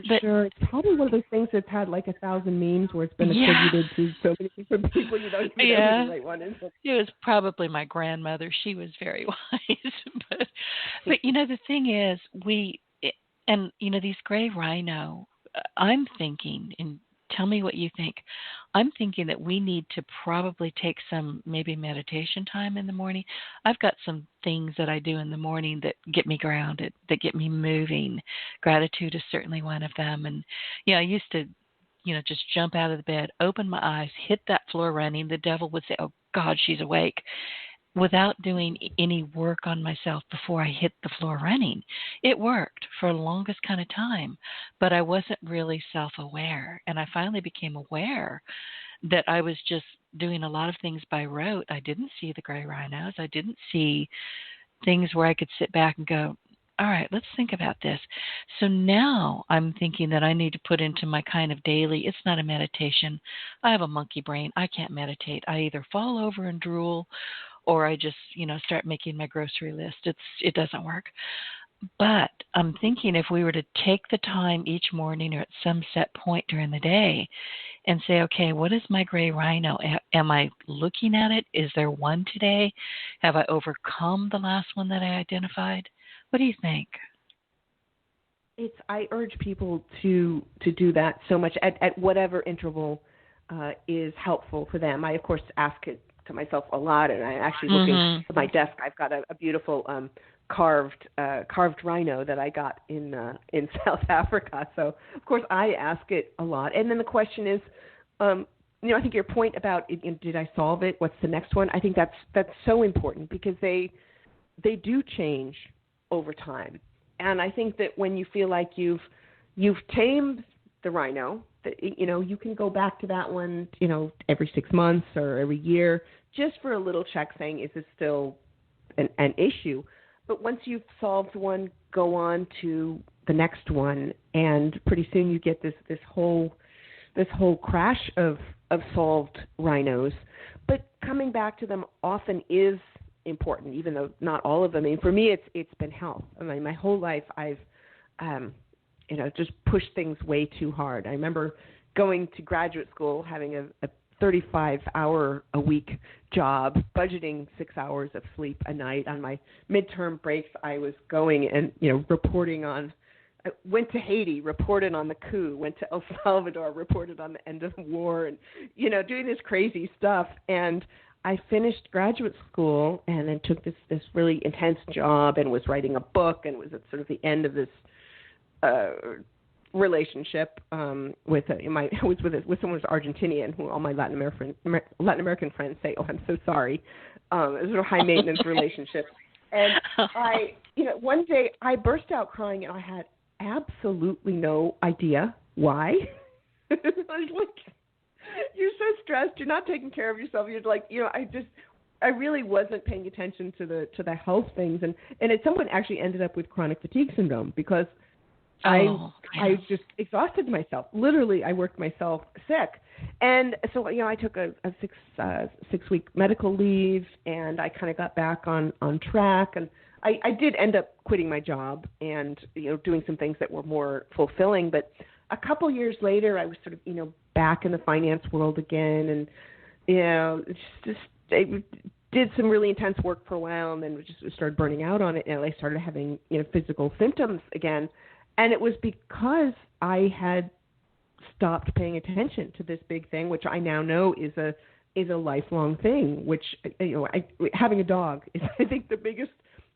Speaker 3: But sure. It's probably one of those things that's had like 1,000 memes where it's been attributed to so many different people. You don't even know who the right one is.
Speaker 2: It was probably my grandmother. She was very wise. but the thing is, these gray rhino, I'm thinking, and tell me what you think. I'm thinking that we need to probably take some maybe meditation time in the morning. I've got some things that I do in the morning that get me grounded, that get me moving. Gratitude is certainly one of them. And, I used to, just jump out of the bed, open my eyes, hit that floor running. The devil would say, oh, God, she's awake, without doing any work on myself before I hit the floor running. It worked for the longest kind of time, but I wasn't really self-aware. And I finally became aware that I was just doing a lot of things by rote. I didn't see the gray rhinos. I didn't see things where I could sit back and go, all right, let's think about this. So now I'm thinking that I need to put into my kind of daily, it's not a meditation. I have a monkey brain. I can't meditate. I either fall over and drool, or I just, start making my grocery list. It doesn't work. But I'm thinking if we were to take the time each morning or at some set point during the day and say, okay, what is my gray rhino? Am I looking at it? Is there one today? Have I overcome the last one that I identified? What do you think?
Speaker 3: I urge people to do that so much at whatever interval is helpful for them. I, of course, ask it to myself a lot, and I'm actually looking at my desk. I've got a beautiful carved rhino that I got in South Africa. So of course I ask it a lot. And then the question is, I think your point about did I solve it? What's the next one? I think that's so important because they do change over time. And I think that when you feel like you've tamed the rhino, that you can go back to that one, every 6 months or every year, just for a little check saying, is this still an issue? But once you've solved one, go on to the next one, and pretty soon you get this whole crash of solved rhinos. But coming back to them often is important, even though not all of them. I mean, for me, it's been health. I mean, my whole life I've just pushed things way too hard. I remember going to graduate school, having a 35-hour-a-week job, budgeting 6 hours of sleep a night. On my midterm breaks, I was going and, reporting on, I went to Haiti, reported on the coup, went to El Salvador, reported on the end of the war, and, doing this crazy stuff. And I finished graduate school and then took this really intense job and was writing a book and was at sort of the end of this relationship with someone who's Argentinian, who all my Latin American friends say, "Oh, I'm so sorry." It was a sort of high maintenance relationship, and one day I burst out crying, and I had absolutely no idea why. I was like, "You're so stressed. You're not taking care of yourself." You're like, I really wasn't paying attention to the health things, and at some point actually ended up with chronic fatigue syndrome because I just exhausted myself. Literally, I worked myself sick. And so, I took a 6-week medical leave, and I kind of got back on track. And I did end up quitting my job and, doing some things that were more fulfilling. But a couple years later, I was sort of, back in the finance world again. And, I did some really intense work for a while, and then just started burning out on it. And I started having, physical symptoms again. And it was because I had stopped paying attention to this big thing, which I now know is a lifelong thing. Which having a dog is, I think, the biggest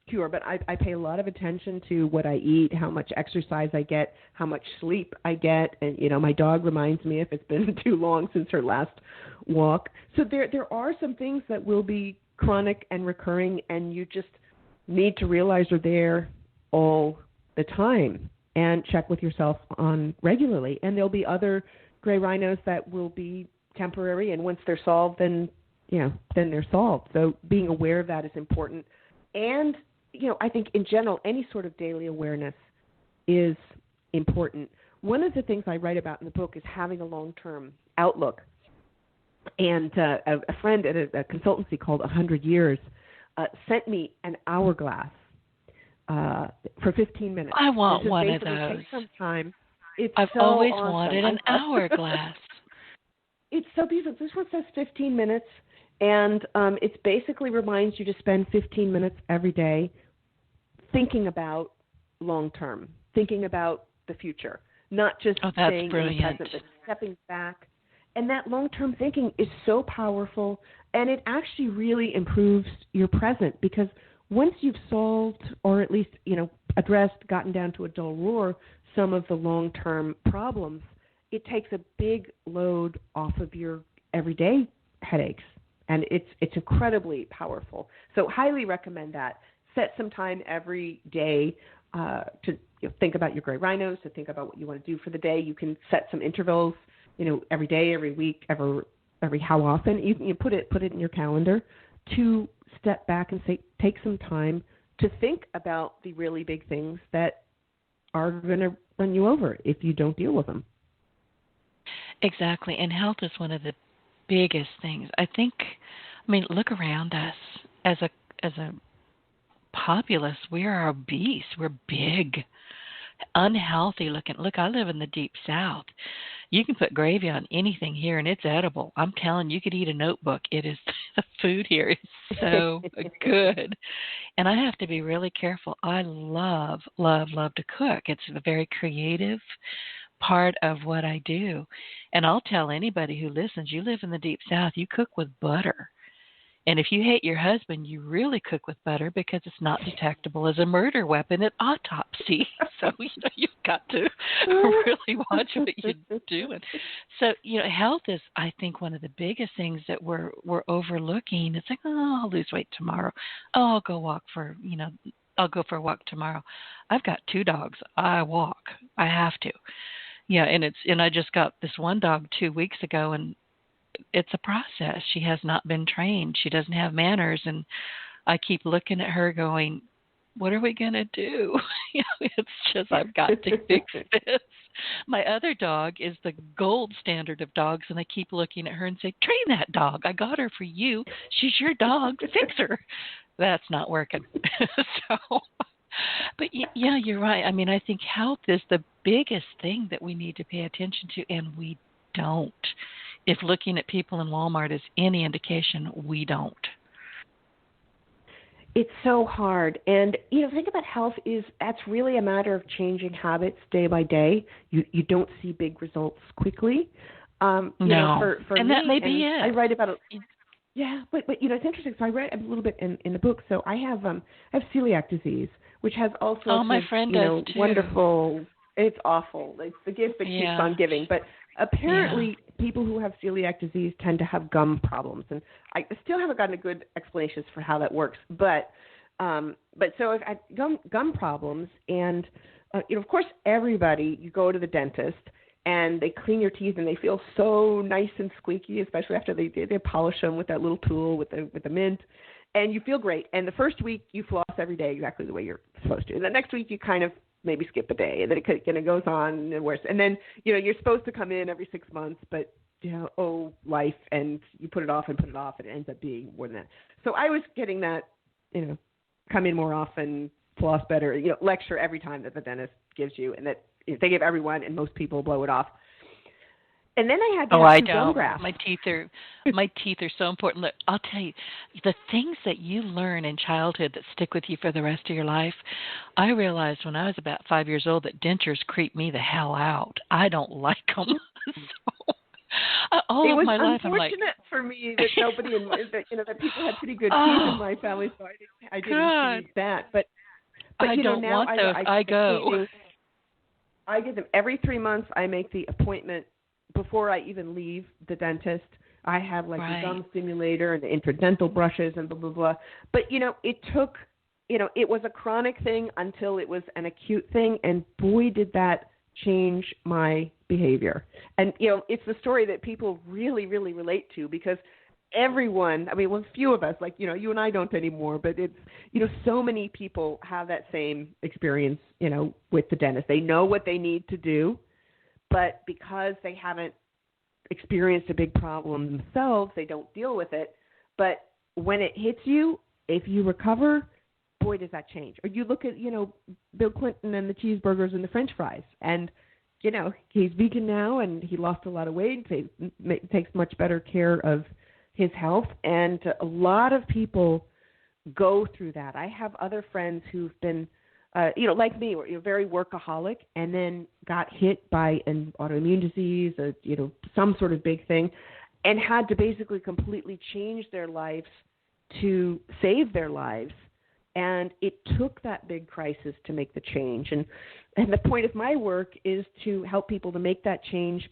Speaker 3: cure. But I pay a lot of attention to what I eat, how much exercise I get, how much sleep I get, and my dog reminds me if it's been too long since her last walk. So there are some things that will be chronic and recurring, and you just need to realize they're there all the time. And check with yourself on regularly. And there'll be other gray rhinos that will be temporary, and once they're solved, then they're solved. So being aware of that is important. And, I think in general, any sort of daily awareness is important. One of the things I write about in the book is having a long-term outlook. And a friend at a consultancy called 100 Years sent me an hourglass for 15 minutes.
Speaker 2: I want one of those.
Speaker 3: Take some time.
Speaker 2: I've
Speaker 3: so
Speaker 2: always
Speaker 3: awesome.
Speaker 2: wanted an hourglass.
Speaker 3: It's so beautiful. This one says 15 minutes, and it basically reminds you to spend 15 minutes every day thinking about long-term, thinking about the future, not just staying in the present, but stepping back. And that long-term thinking is so powerful, and it actually really improves your present, because once you've solved, or at least, addressed, gotten down to a dull roar, some of the long-term problems, it takes a big load off of your everyday headaches, and it's incredibly powerful. So highly recommend that. Set some time every day to think about your gray rhinos, to think about what you want to do for the day. You can set some intervals, every day, every week, every how often. You put it in your calendar to step back and take some time to think about the really big things that are going to run you over if you don't deal with them.
Speaker 2: Exactly, and health is one of the biggest things. Look around us. As a populace, we are obese. We're big, unhealthy looking. Look, I live in the deep South. You can put gravy on anything here, and it's edible. I'm telling you, you could eat a notebook. It is, the food here is so good. And I have to be really careful. I love, love, love to cook. It's a very creative part of what I do. And I'll tell anybody who listens, you live in the deep South, you cook with butter. And if you hate your husband, you really cook with butter, because it's not detectable as a murder weapon at autopsy. So, you've got to really watch what you're doing. So, health is, I think, one of the biggest things that we're overlooking. It's like, I'll lose weight tomorrow. I'll go I'll go for a walk tomorrow. I've got 2 dogs. I walk. I have to. Yeah, and I just got this one dog 2 weeks ago, and it's a process. She has not been trained. She doesn't have manners, and I keep looking at her going, what are we going to do? It's just, I've got to fix this. My other dog is the gold standard of dogs, and I keep looking at her and say, train that dog. I got her for you. She's your dog. Fix her. That's not working. But yeah, you're right. I think health is the biggest thing that we need to pay attention to, and we don't. If looking at people in Walmart is any indication, we don't.
Speaker 3: It's so hard. And, think about health that's really a matter of changing habits day by day. You don't see big results quickly.
Speaker 2: No.
Speaker 3: For
Speaker 2: and
Speaker 3: me,
Speaker 2: that may be it.
Speaker 3: I write about it. Yeah, but it's interesting. So I read a little bit in the book. So I have celiac disease, which has all sorts
Speaker 2: my
Speaker 3: of,
Speaker 2: friend does too.
Speaker 3: Wonderful. It's awful. It's the gift that keeps on giving. But apparently, people who have celiac disease tend to have gum problems, and I still haven't gotten a good explanation for how that works. But so I've had gum problems, and of course, you go to the dentist, and they clean your teeth, and they feel so nice and squeaky, especially after they polish them with that little tool with the mint, and you feel great. And the first week you floss every day exactly the way you're supposed to, and the next week you kind of maybe skip a day, and then it goes on and worse. And then, you're supposed to come in every 6 months, but, life, and you put it off, and it ends up being more than that. So I was getting that, come in more often, floss better, lecture every time that the dentist gives you, and that they give everyone, and most people blow it off. And then I had to have 2 gum grafts.
Speaker 2: My teeth are so important. Look, I'll tell you, the things that you learn in childhood that stick with you for the rest of your life. I realized when I was about 5 years old that dentures creep me the hell out. I don't like them. All of my life, I'm like,
Speaker 3: it was unfortunate for me that nobody, that people had pretty good teeth in my family, so I didn't see that. But
Speaker 2: I don't
Speaker 3: now
Speaker 2: want those. I go.
Speaker 3: I get them every 3 months. I make the appointment before I even leave the dentist. I have the gum stimulator and the interdental brushes and blah, blah, blah. But, it took, it was a chronic thing until it was an acute thing. And boy, did that change my behavior. And, it's the story that people really, really relate to because everyone, well, few of us, like, you and I don't anymore, but it's, so many people have that same experience, with the dentist. They know what they need to do, but because they haven't experienced a big problem themselves, they don't deal with it. But when it hits you, if you recover, boy, does that change. Or you look at, Bill Clinton and the cheeseburgers and the French fries, and, he's vegan now and he lost a lot of weight, takes much better care of his health. And a lot of people go through that. I have other friends who've been, like me, very workaholic, and then got hit by an autoimmune disease, some sort of big thing, and had to basically completely change their lives to save their lives. And it took that big crisis to make the change. And the point of my work is to help people to make that change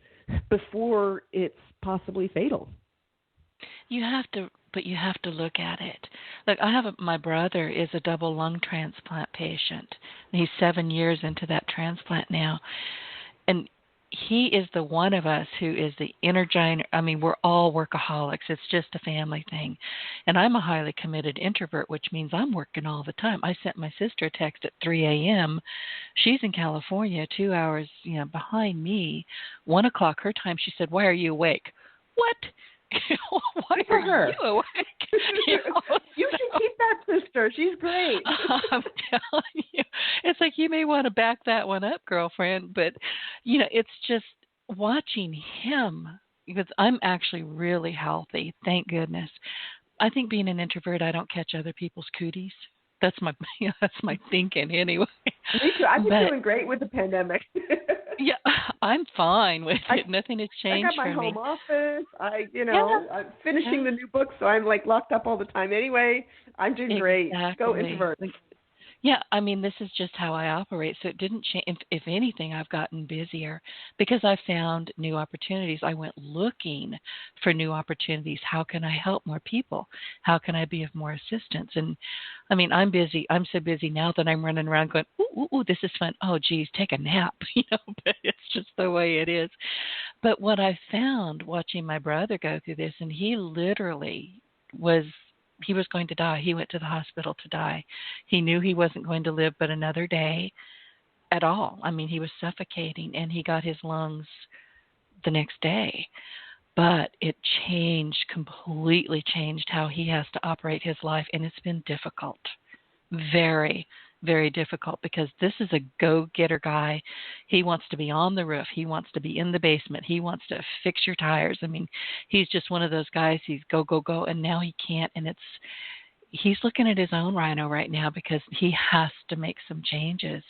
Speaker 3: before it's possibly fatal.
Speaker 2: You have to look at it. Look, my brother is a double lung transplant patient. He's 7 years into that transplant now. And he is the one of us who is the energizer. We're all workaholics. It's just a family thing. And I'm a highly committed introvert, which means I'm working all the time. I sent my sister a text at 3 a.m. She's in California, 2 hours, behind me. 1 o'clock her time. She said, "Why are you awake?" What? Why are you awake?
Speaker 3: You should keep that sister. She's great.
Speaker 2: I'm telling you. It's like you may want to back that one up, girlfriend. But, it's just watching him, because I'm actually really healthy, thank goodness. I think being an introvert, I don't catch other people's cooties. That's my thinking anyway.
Speaker 3: Me too. I've been doing great with the pandemic.
Speaker 2: Yeah, I'm fine with it. Nothing has changed for me.
Speaker 3: I got my home office. I'm finishing the new book, so I'm like locked up all the time anyway. I'm doing great. Go introvert.
Speaker 2: Yeah, this is just how I operate. So it didn't change. If anything, I've gotten busier because I found new opportunities. I went looking for new opportunities. How can I help more people? How can I be of more assistance? And I'm busy. I'm so busy now that I'm running around going, ooh, this is fun. Oh, geez, take a nap, but it's just the way it is. But what I found watching my brother go through this, and he literally he was going to die. He went to the hospital to die. He knew he wasn't going to live but another day at all. He was suffocating, and he got his lungs the next day. But it completely changed how he has to operate his life, and it's been difficult. Very, very difficult, because this is a go-getter guy. He wants to be on the roof. He wants to be in the basement. He wants to fix your tires. He's just one of those guys. He's go, go, go, and now he can't. And he's looking at his own rhino right now because he has to make some changes.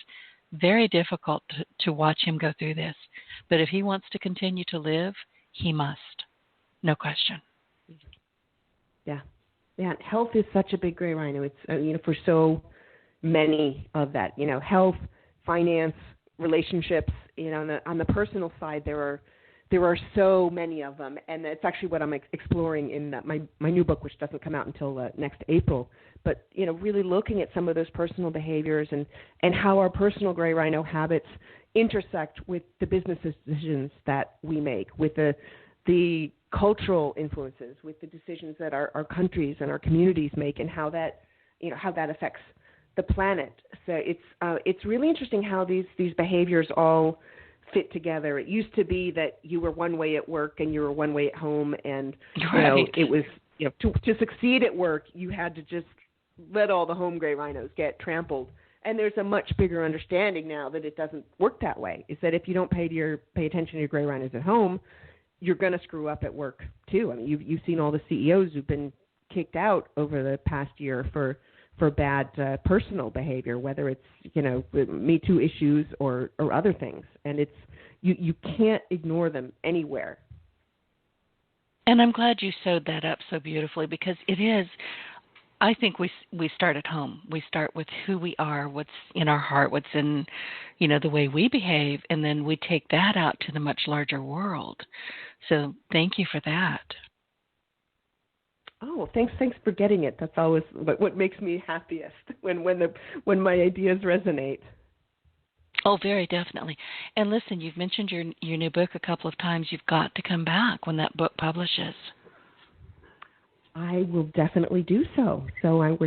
Speaker 2: Very difficult to watch him go through this. But if he wants to continue to live, he must. No question.
Speaker 3: Yeah. Health is such a big gray rhino. It's, for so many of that, health, finance, relationships, on the personal side, there are so many of them. And it's actually what I'm exploring in my new book, which doesn't come out until next April. But, really looking at some of those personal behaviors and how our personal gray rhino habits intersect with the business decisions that we make, with the cultural influences, with the decisions that our countries and our communities make, and how that affects the planet. So it's really interesting how these behaviors all fit together. It used to be that you were one way at work and you were one way at home, and it was to succeed at work, you had to just let all the home gray rhinos get trampled. And there's a much bigger understanding now that it doesn't work that way. Is that if you don't pay attention to your gray rhinos at home, you're going to screw up at work too. You've seen all the CEOs who've been kicked out over the past year for bad personal behavior, whether it's Me Too issues or other things, and it's you can't ignore them anywhere.
Speaker 2: And I'm glad you sewed that up so beautifully, because it is. I think we start at home. We start with who we are, what's in our heart, what's in the way we behave, and then we take that out to the much larger world. So thank you for that.
Speaker 3: Oh, thanks for getting it. That's always what makes me happiest when my ideas resonate.
Speaker 2: Oh, very definitely. And listen, you've mentioned your new book a couple of times. You've got to come back when that book publishes.
Speaker 3: I will definitely do so. So I'm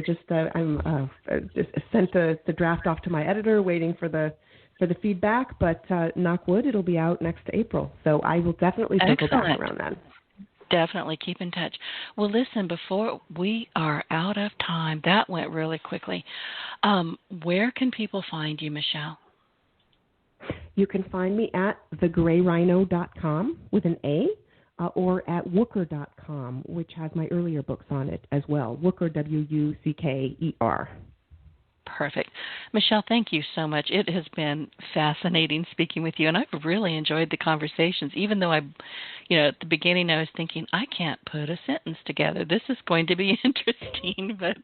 Speaker 3: just sent the draft off to my editor, waiting for the feedback. But knock wood, it'll be out next April. So I will definitely circle back around that.
Speaker 2: Definitely keep in touch. Well, listen, before we are out of time, that went really quickly. Where can people find you, Michele?
Speaker 3: You can find me at thegrayrhino.com with an A, or at Wucker.com, which has my earlier books on it as well. Wucker, Wucker.
Speaker 2: Perfect. Michele, thank you so much. It has been fascinating speaking with you, and I've really enjoyed the conversations, even though at the beginning I was thinking, I can't put a sentence together. This is going to be interesting, but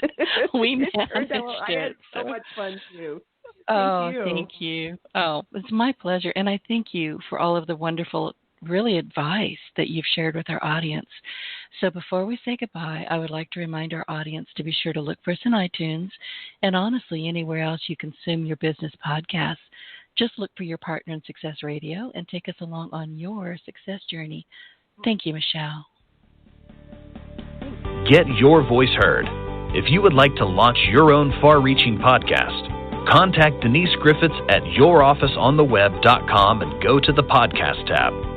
Speaker 2: we managed it.
Speaker 3: I had so much fun, too.
Speaker 2: Thank you. Oh, it's my pleasure, and I thank you for all of the wonderful advice that you've shared with our audience. So before we say goodbye, I would like to remind our audience to be sure to look for us in iTunes and honestly anywhere else you consume your business podcasts. Just look for Your Partner in Success Radio and take us along on your success journey. Thank you, Michele.
Speaker 1: Get your voice heard. If you would like to launch your own far-reaching podcast, contact Denise Griffiths at yourofficeontheweb.com and go to the podcast tab.